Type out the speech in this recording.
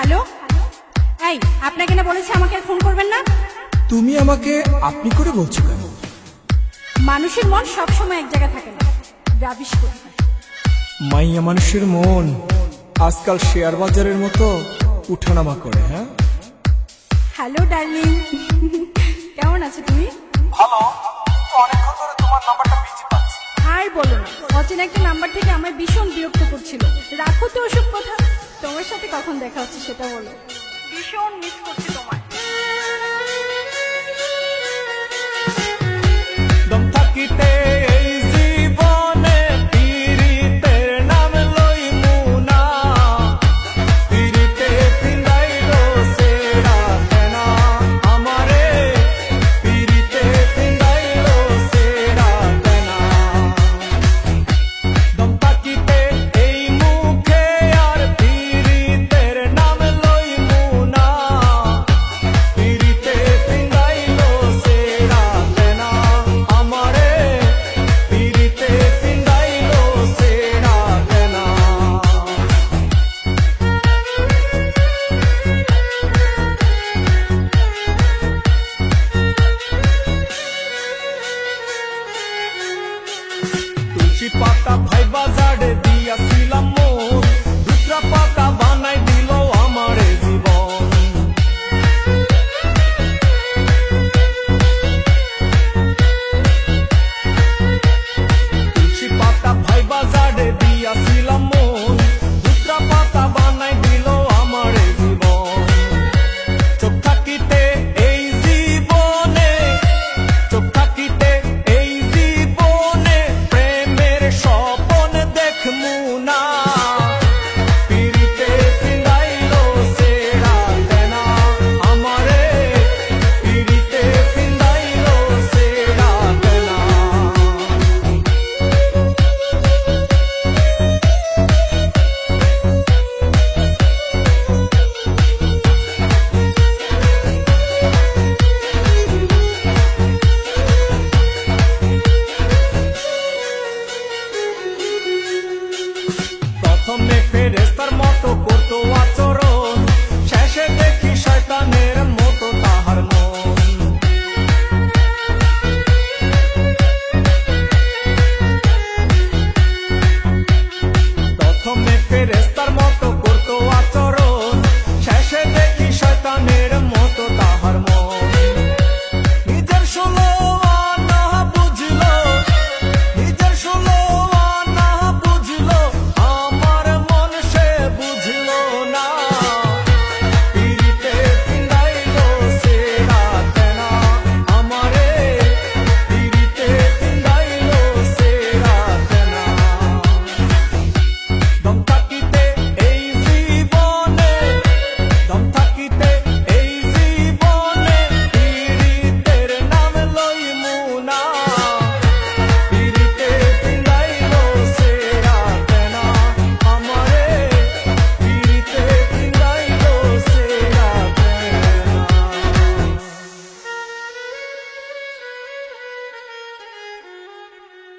Hello, এই আপনাকে না বলেছে আমাকে আর ফোন করবেন না? তুমি আমাকে আপনি করে বলছো কেন? মানুষের মন সবসময় এক জায়গায় থাকে না, রাবিশ করতে হয়। মাইয়া মানুষের মন আজকাল শেয়ার বাজারের মতো উঠানামা করে। হ্যাঁ, হ্যালো ডার্লিং, কেমন আছো তুমি? ভালো। অনেকক্ষণ ধরে তোমার নাম্বারটা বিজি পাচ্ছি। আর বলো না, অচেনা একটা নাম্বার থেকে আমায় ভীষণ বিরক্ত করছিল। রাখো তো ওসব কথা, তোমার সাথে কখন দেখা হচ্ছে সেটা বলো। ভীষণ মিস করছি